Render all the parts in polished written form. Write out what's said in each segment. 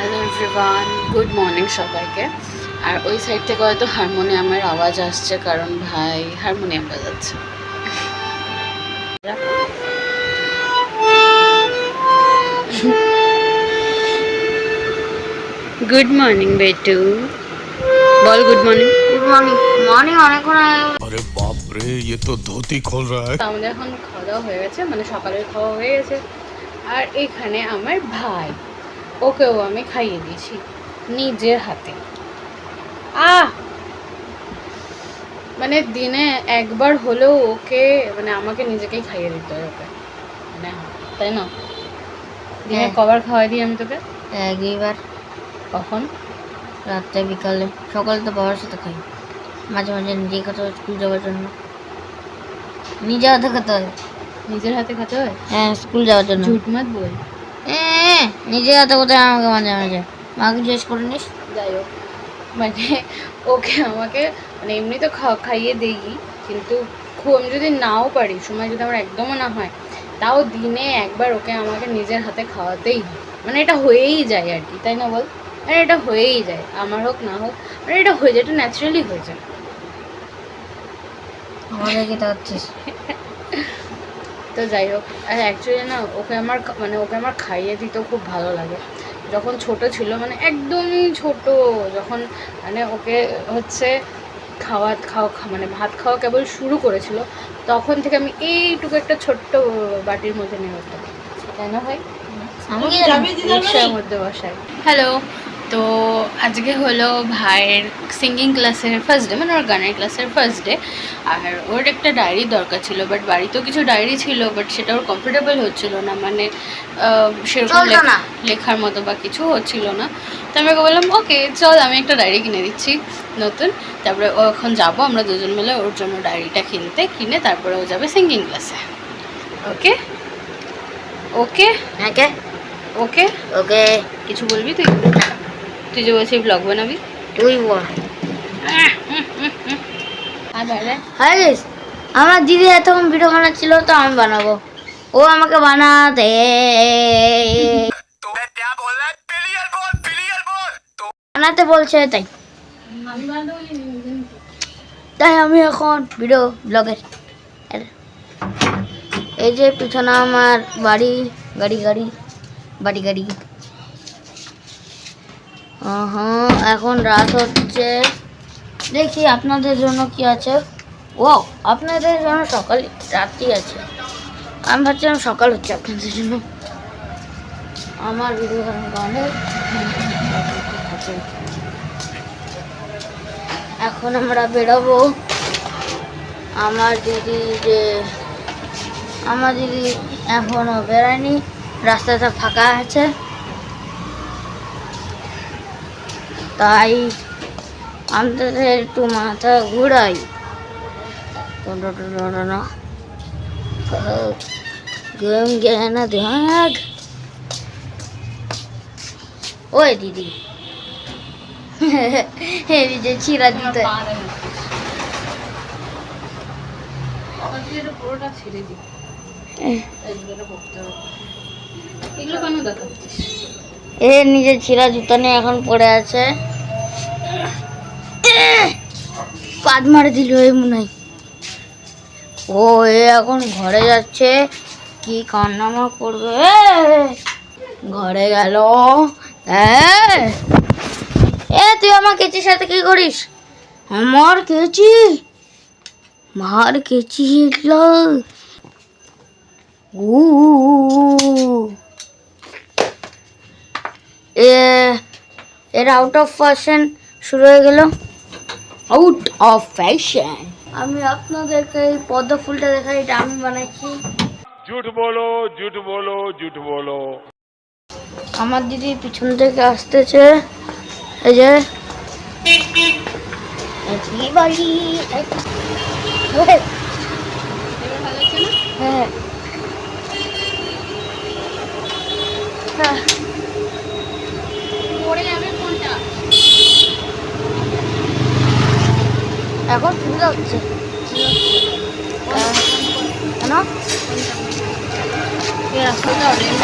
Hello everyone, good morning সবাইকে। আর ওই side থেকে হয়তো হারমোনিয়ামের আওয়াজ আসছে, কারণ ভাই হারমোনিয়াম বাজাচ্ছে। গুড মর্নিং বেটু, বল good morning. Good morning morning অনেকক্ষণ अरे बाप रे ये तो धोती खोल रहा है। আমাদের এখন খাওয়া দাওয়া হয়ে গেছে, মানে সকালের খাওয়া হয়ে গেছে। আর এখানে আমার ভাই, ওকেও আমি খাইয়ে দিয়েছি নিজের হাতে। মানে দিনে একবার হলেও ওকে, মানে আমাকে নিজেকেই খাইয়ে দিতে হয় ওকে, মানে তাই না? দিনে কবার খাওয়াই দিই আমি তোকে? একবার। কখন? রাতে বিকালে, সকালে তো বাবার সাথে খাই, মাঝে মাঝে নিজে খেতে হয় স্কুল যাওয়ার জন্য। নিজে হাতে খেতে হয়। নিজের হাতে খেতে হয়? হ্যাঁ, স্কুল যাওয়ার জন্য। ঝুট মত বল। নিজে হাতে কোথায় আমাকে মাঝে মাঝে মাকে জিজ্ঞেস করে নিস। যাই হোক, মানে ওকে আমাকে মানে এমনি তো খাইয়ে দিই, কিন্তু খুব আমি যদি নাও পারি, সময় যদি আমার একদমও না হয়, তাও দিনে একবার ওকে আমাকে নিজের হাতে খাওয়াতেই হয়। মানে এটা হয়েই যায় আর কি, তাই না বল? মানে এটা হয়েই যায়, আমার হোক না হোক, মানে এটা হয়ে যায়, এটা ন্যাচারালি হয়ে যায়। আমাদের কি হচ্ছিস? তো যাই হোক, আর অ্যাকচুয়ালি না ওকে আমার ওকে আমার খাইয়ে দিতেও খুব ভালো লাগে। যখন ছোট ছিল, মানে একদমই ছোট, যখন মানে ওকে হচ্ছে মানে ভাত খাওয়া কেবল শুরু করেছিল, তখন থেকে আমি এইটুকু একটা ছোট্ট বাটির মধ্যে নিয়ে যেতাম, তাই না ভাই? রিক্সার মধ্যে বসাই। হ্যালো, তো আজকে হলো ভাইয়ের সিঙ্গিং ক্লাসের ফার্স্ট ডে, মানে ওর গানের ক্লাসের ফার্স্ট ডে। আর ওর একটা ডায়েরি দরকার ছিল, বাট বাড়িতেও কিছু ডায়েরি ছিল, বাট সেটা ওর কমফোর্টেবল হচ্ছিল না, মানে সেরকম লেখার মতো বা কিছু হচ্ছিল না। তো আমি ওকে বললাম ওকে চল, আমি একটা ডায়েরি কিনে দিচ্ছি নতুন। তারপরে ও এখন যাবো আমরা দুজন মিলে ওর জন্য ডায়েরিটা কিনে তারপরে ও যাবে সিঙ্গিং ক্লাসে। ওকে ওকে ওকে ওকে ওকে। কিছু বলবি তুই? তুই যে বলছিস ব্লগ বানাবি, তুই বল। আর বাইরে হ্যাঁ গাইস, আমার দিদি এতক্ষণ ভিডিও বানাচ্ছিল, তো আমি বানাবো। ও আমাকে বানাতে বানাতে বলছে, তাই তাই আমি এখন ভিডিও ব্লগের। এই যে পিছনে আমার বাড়ি, গাড়ি। এখন রাত হচ্ছে, দেখি আপনাদের জন্য কি আছে। ও, আপনাদের জন্য সকাল রাত্রি আছে, আমি ভাবছিলাম সকাল হচ্ছে আপনাদের জন্য। আমার ভিডিও গানে এখন আমরা বেরোবো। আমার দিদি এখনো বেরোয়নি, রাস্তাটা ফাঁকা আছে, তাই আমাদের একটু মাথা ঘুরাই। ওই দিদি যে ছিঁড়া দিতে পুরোটা ছেড়ে দিই, এগুলো কেন দেখাচ্ছিস? এ নিজের ছিঁড়া জুতা নিয়ে এখন পড়ে আছে, পাদ মারে দিল এই মনে হয়। ও এখন ঘরে যাচ্ছে, কি কান্নামা করবে, ঘরে গেল। তুই আমার কেচির সাথে কি করিস? আমার কেচি মার কেচি এর আউট অফ ফ্যাশন শুরু হয়ে গেল। Out of fashion. আমি আপনাদেরকে এই পদ্ম ফুলটা দেখাই, এটা আমি বানাইছি। झूठ बोलो झूठ बोलो झूठ बोलो। আমার দিদি পিছন থেকে আসতেছে, এই যে হ্যাঁ এখন সুবিধা হচ্ছে কেন?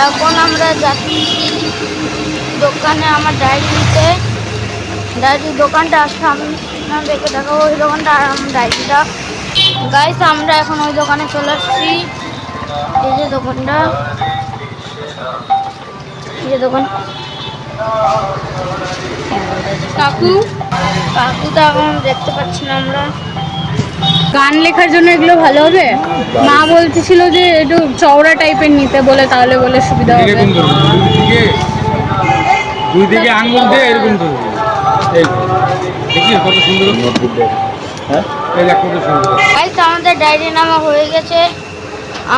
এখন আমরা যাচ্ছি দোকানে আমার ডায়েরি নিতে। ডায়েরির দোকানটা আসলে আমি দেখে দেখাবো ওই দোকানটা আর আমার ডায়েরিটা। গাইস আমরা এখন ওই দোকানে চলে আসছি। এই যে দোকানটা, এই যে দোকান। কাকু কাকু তো এখন দেখতে পাচ্ছি না আমরা। গান লেখার জন্য এগুলো ভালো হবে। মা বলতেছিল যে একটু চওড়া টাইপের নিতে, বলে তাহলে বলে সুবিধা হবে। এরকম ধরবি, দুই দিকে আঙুল দিয়ে এরকম ধরবি। এই দেখিস কত সুন্দর নোটবুক। হ্যাঁ এই দেখ কত সুন্দর। গাইস আমাদের ডায়েরি নামা হয়ে গেছে।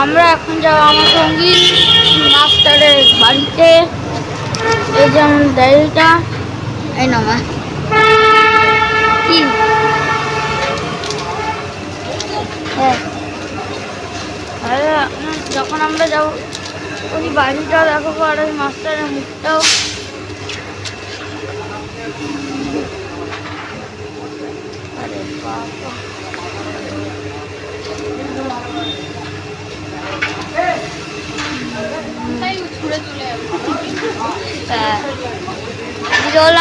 আমরা এখন যাবো আমার সঙ্গীত মাস্টারের বাড়িতে। এই যে আমার ডায়েরিটা, এই নামা কি হ্যাঁ। যখন আমরা যাবো ওই বাড়িটাও দেখাবো আর ওই মাস্টারের মুখটাও। আরে বাবা,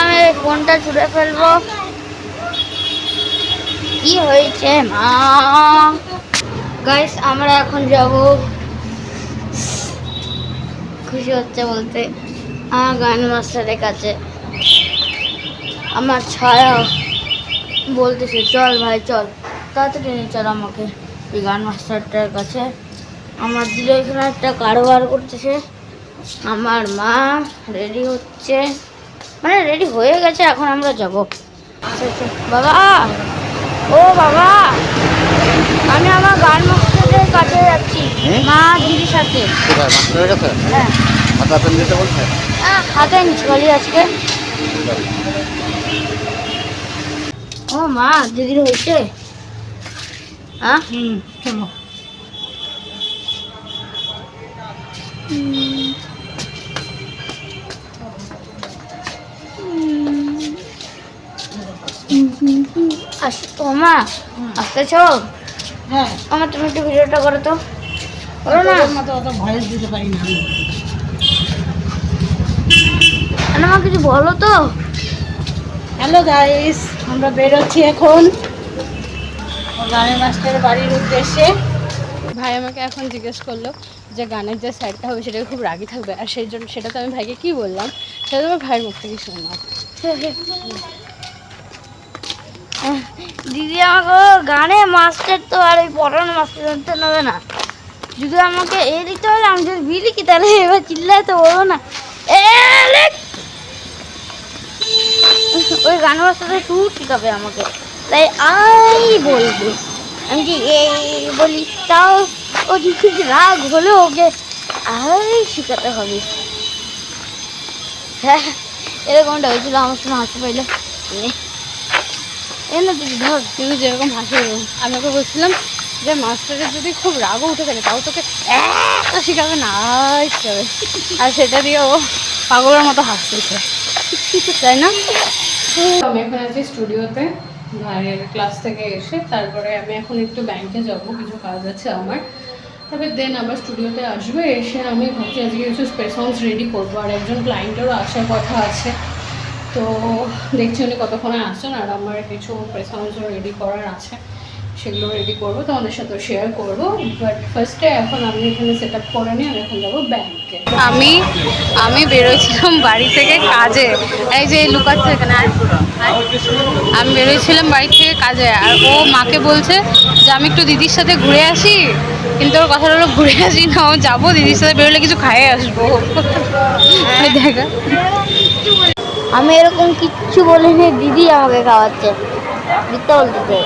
আমি ফোনটা ছুঁড়ে ফেলবো। কি হয়েছে মা? গাইস আমরা এখন যাব, খুশি হচ্ছে বলতে, আমার গান মাস্টারের কাছে। আমার ছায়া বলতেছে চল ভাই চল, তাড়াতাড়ি নিয়ে চল আমাকে এই গান মাস্টারটার কাছে। আমার দিলে এখানে একটা কারবার করতেছে। আমার মা রেডি হচ্ছে, মানে রেডি হয়ে গেছে, এখন আমরা যাব। বাবা, ও বাবা, আমি আমার গান মাস্টারের কাছে যাচ্ছি মা দিদির সাথে। মাস্টারের কাছে হ্যাঁ হাতে আপেল দিতে বলছে। হাতে চলি আজকে। ও মা দিদির হয়েছে? হ্যাঁ চলো। ও মা আসতেছ? হ্যাঁ, আমার তুমি একটু ভিডিওটা করো তো, করো না। অত ভয়েস দিতে পারি না। মা কিছু বলো তো। হ্যালো গাইস, আমরা বেরোচ্ছি এখন গানের মাস্টারের বাড়ির উদ্দেশ্যে। ভাই আমাকে এখন জিজ্ঞেস করলো যে গানের যে সাইডটা হবে সেটা খুব রাগি থাকবে, আর সেই জন্য সেটা তো আমি ভাইকে কি বললাম সেটা তো আমার ভাইয়ের মুখ থেকে শুনলাম। দিদি আমাকে গানে মাস্টার তো আর ওই পড়ানো মাস্টার জানতে নেবে না। যদি আমাকে এ দিতে হলে আমি যদি বি লিখি তাহলে এবার চিল্লায় তো বলবো না ওই গান মাস্টারটা সুর শিখাবে আমাকে, তাই আমি বলবো। আমি যে এই বলি তাও ও যদি রাগ হলে ওকে আই শিখাতে হবে। হ্যাঁ এরকমটা হয়েছিল আমার সঙ্গে হাসি পাইলে। এ না দিদি ধর, কিন্তু যেরকম হাসি, আমি ওকে বলছিলাম যে মাস্টারের যদি খুব রাগও উঠে থাকে তাও তোকে একটা শেখাবে না শিখাবে, আর সেটা দিয়ে ও পাগলের মতো হাসতেছে, তাই না? আমি এখন আছি স্টুডিওতে ভাইয়ের ক্লাস থেকে এসে, তারপরে আমি এখন একটু ব্যাংকে যাব, কিছু কাজ আছে আমার, তারপরে দেন আবার স্টুডিওতে আসবে। এসে আমি ভাবছি আজকে কিছু স্পেসংস রেডি করবো, আর একজন ক্লায়েন্টেরও আসার কথা আছে, তো দেখছি উনি কতক্ষণে আসছেন, আর আমার কিছু প্রেসংসও রেডি করার আছে, সেগুলো রেডি করবো, তোমাদের সাথে শেয়ার করবো। বাট ফার্স্টে এখন আমি এখানে সেট আপ করে নিই, আমি এখন যাবো ব্যাংকে। আমি বেরোছিলাম বাড়ি থেকে কাজে, এই যে লুকাচ্ছে এখানে, আমি বেরোছিলাম বাড়ি থেকে কাজে, আর ও মাকে বলছে যে আমি একটু দিদির সাথে ঘুরে আসি, কিন্তু ওর কথাটা হলো ঘুরে আসি না, ও যাবো দিদির সাথে বেরোলে কিছু খাইয়ে আসবো। দেখা, আমি এরকম কিচ্ছু বলিনি, দিদি আমাকে খাওয়াচ্ছে, মিথ্যা বলতেছে।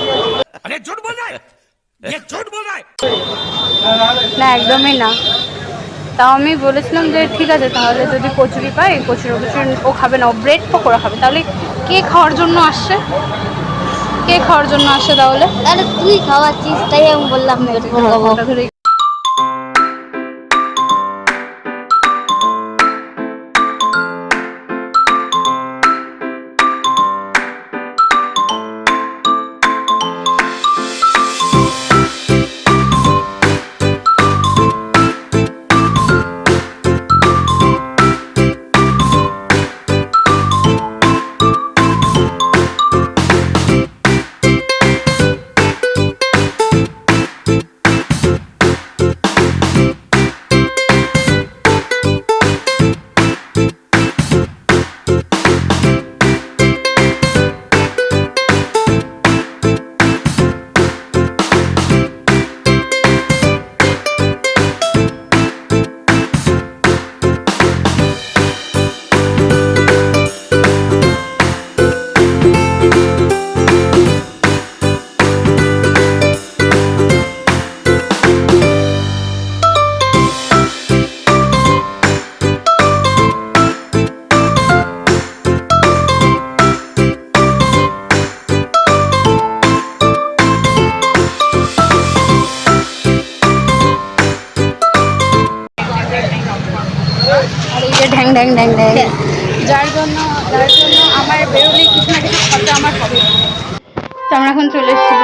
না একদমই না, তাও আমি বলেছিলাম যে ঠিক আছে তাহলে যদি কচুরি পাই, কচুরি ও খাবে না, ও ব্রেড পকোড়া খাবে। তাহলে কে খাওয়ার জন্য আসছে, কে খাওয়ার জন্য আসছে তাহলে? আরে তুই খাওয়াচ্ছিস তাই আমি বললাম ধরে ড্যাং ড্যাং ড্যাং, যার জন্য আমার বেরোলে কিছু না কিছু খরচা আমার হবে। তো আমরা এখন চলে এসেছি।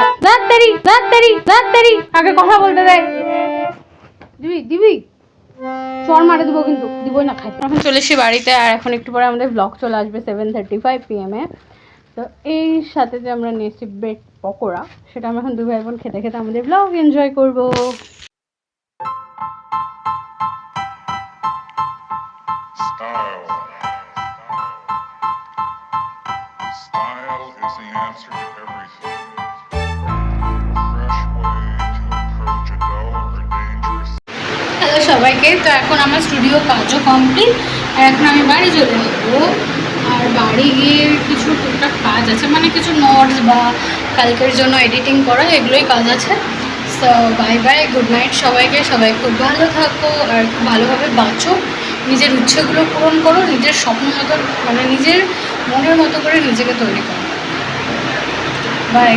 তাড়াতাড়ি আগে কথা বলতে দেয়। দিবি চর মারে দেবো, কিন্তু দিবই না খাই। এখন চলে এসেছি বাড়িতে, আর এখন একটু পরে আমাদের ব্লগ চলে আসবে 7:35 PM এ। তো এই সাথে যে আমরা নিয়েছি ব্রেড পকোড়া, সেটা আমরা এখন 2 ভাই বোন খেতে খেতে আমাদের ব্লগ এনজয় করবো। Style. Style is the answer to everything. A fresh way to approach a dull or dangerous. Hello সবাইকে, তো এখন আমার স্টুডিও কাজও কমপ্লিট, আর এখন আমি বাড়ি চলে যাবো। আর বাড়ি গিয়ে কিছু টুকটাক কাজ আছে, মানে কিছু নোটস বা কালকের জন্য এডিটিং করা, এগুলোই কাজ আছে। তো বাই বাই, গুড নাইট সবাইকে। সবাই খুব ভালো থাকো আর খুব ভালোভাবে বাঁচো, নিজের ইচ্ছেগুলো পূরণ করো, নিজের স্বপ্ন মতো, মানে নিজের মনের মতো করে নিজেকে তৈরি করো। বাই।